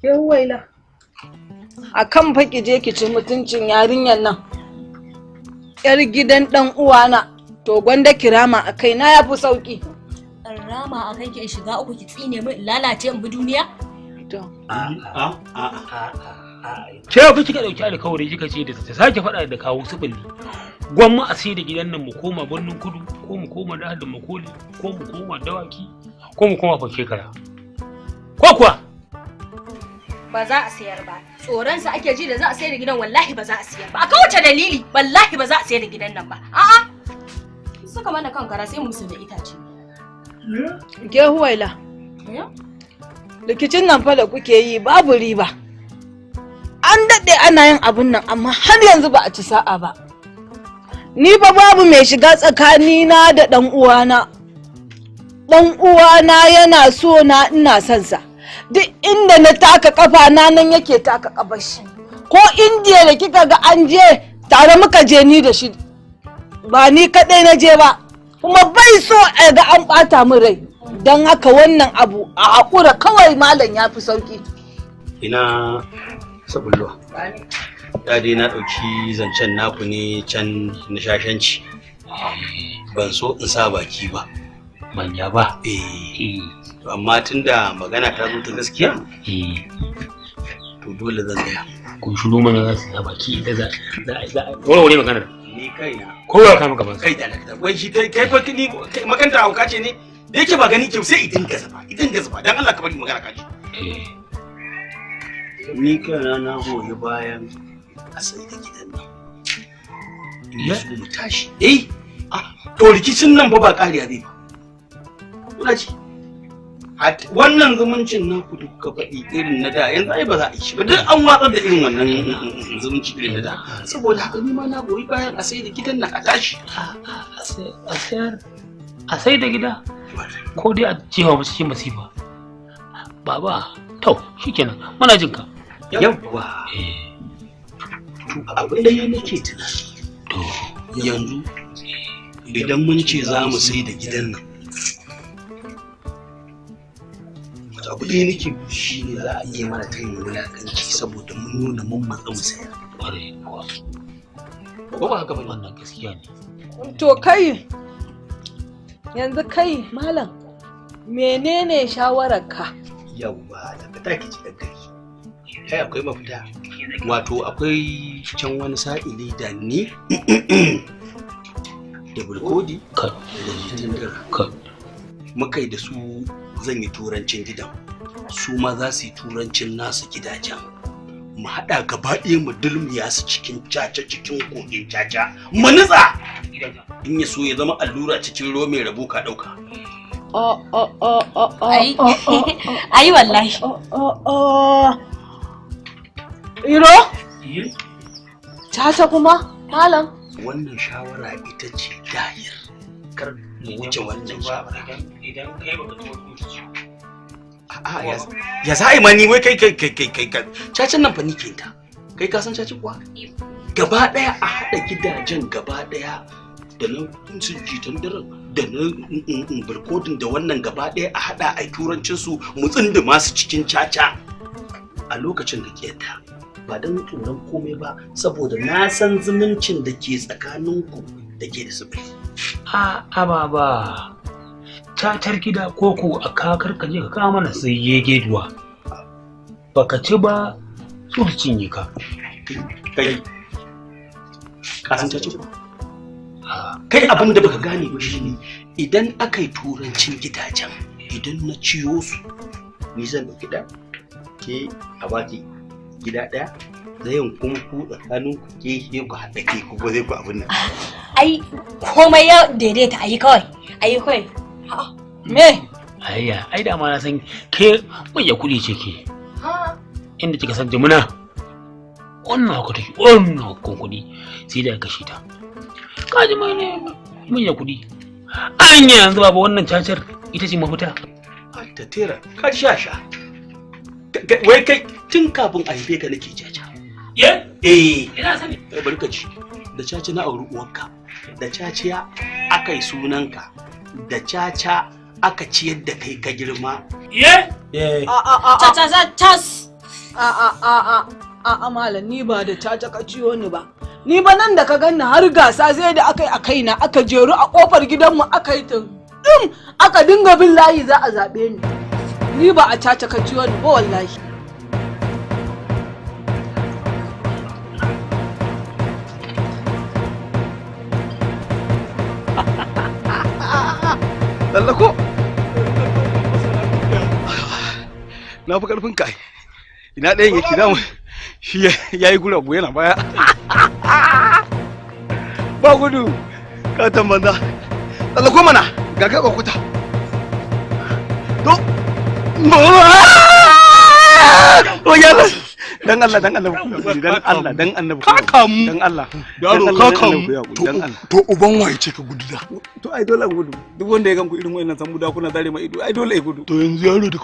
Yawaila. Akan fa ki je ki ci mutuncin yarinyar nan. Yar gidan dan uwana. To gwanda kirama a kai na yafi sauki. Rama a kai ki shiga uku ki tsine min lalace in bi duniya? To. Ce fa kika dauki alkawari kika ce da ta sake faɗa da kawo subuli. Gwamma a sai da gidan nan mu koma birnin kudu ko mu koma da makoli ko mu koma dawaki ko mu koma fakekara. Ko kuwa? Ba za a sayar ba. Tsoronsa ake ji da za a sayar da gidan wallahi ba za a sayar ba. A kawace dalili wallahi ba za a sayar da gidan nan ba. A'a. Suka mana kan kara sai mu musu da itace. Ke Huwaila. Rikicin nan fa da kuke yi babu riba. An daɗe ana yin abun nan amma har yanzu ba a ci sa'a ba. Ni fa babu mai shiga tsakanina da ɗan uwana. Ɗan uwana yana so na ina son sa. Duk inda na taka kafa na nan yake taka kafar shi. Ko Indiya da kika ga an je tare muka je ni da shi. Ba ni kadai na je ba. Kuma bai so a ga an bata min rai. Don haka wannan abu a hakura kawai malam ya fi sauki. Ina sabullo. Ya dai na ɗauki zancen naku ne can na shashanci. Ban so in sa baki ba. Manya ba. Amma tunda magana ta zo ta gaskiya. To dole zan gaya. Kun shiru mana za su sa baki da za wani maganar. Ni kaina. Kowa ka maka ban. Kai da wai shi kai fa ni makanta hauka ce ne. Da yake ba gani kyau sai idan gazafa dan Allah ka bari magana kaji. Ni kana na goyi bayan a sai da gidan nan. Ni so mu tashi. To rikicin nan ba kariya zai ba. Kuna ji? Wannan zumuncin naku da kuka faɗi irin na da yanzu ai ba za a yi shi ba duk an watsar da irin wannan zumunci irin na da saboda haka ni ma na goyi bayan a sai da gidan nan a tashi. A sai da gida? Ko dai a cewa mace cikin masifa? Baba, to shikenan muna jin ka. Yawwa. To abin da nake tunani. To yanzu idan mun ce za mu sai da gidan nan. Abu da nake shi ne za a yi mana tayin wulakanci saboda mun nuna mun matsa mu sayar. Ƙwarai kuwa. Ko ba haka ba wannan gaskiya ne. To kai yanzu kai malam menene shawararka? Yawwa daga take ci daga kai akwai mafita. Wato akwai can wani sa'ili da ni da bulkodi da jitindira muka yi da su zan yi turancin gidan su ma za su yi turancin nasu gidajen mu haɗa gaba ɗaya mu dulmiya su cikin caca cikin kogin caca mu nutsa in ya so ya zama allura cikin ruwa mai rabo ka ɗauka. Ai wallahi. Iro? Caca kuma malam? Wannan shawara ita ce dahir kar mu wuce wannan shawara. Idan kai baka tawo ya za a yi ma ni wai kai cacin nan fa ni ke ta kai ka san cacin kuwa gaba daya a haɗa gidajen gaba daya da na su jitan daren da na barkodin da wannan gaba daya a haɗa a turancin su mu tsinda masu cikin caca a lokacin da ke ta ba don tsoron komai ba saboda na san zumuncin da ke tsakaninku da ke da sufuri. Baba cacar gida koko a kakar ka je ka kama mana sai yege duwa baka ci ba su cinye ka kai ka san caci kai abin da baka gane ba shine idan aka yi turancin gidajen idan na ciyo su ni zan dauki da ke a baki gida daya zayin kuma ku tsakanin ku ke ku haɗa ke ku ba zai ku abin nan ai komai ya daidaita ayi kawai Me? Ayya, ai da ma na san ke manya kuɗi ce ke. Inda kika san jimina. Wannan haka take, wannan kuɗi sai da kashe ta. Ka ji mai ne manya kuɗi. Anya yanzu babu wannan cacar ita ce mafita. Ta tera, ka sha. Wai kai tun kafin a haife ka nake caca. Ina sani. Bari ka ci. Da caca na auri uwarka. Da caciya aka yi sunanka. Da caca aka ciyar da kai ka girma. Caca za tas. a malam ni ba da caca ka ciyo ni ba. Ni ba nan da ka ganni har gasa sai da aka yi a kaina aka jeru a kofar gidanmu aka yi tun aka dinga bin layi za a zaɓe ni. Ni ba a caca ka ciyo ni ba wallahi. Lallako na fi karfin kai ina ɗayan yake damu shi ya yi guragu yana baya ba gudu katon banza lallako mana ga ka kwakuta to o yalla dan Allah dan annabi kakamu dan Allah yaro kakamu to uban waye ce ka gudu da to ai dole gudu duk wanda ya ganku irin wayannan san guda kuna zare ma ido ai dole ai gudu to yanzu yaro da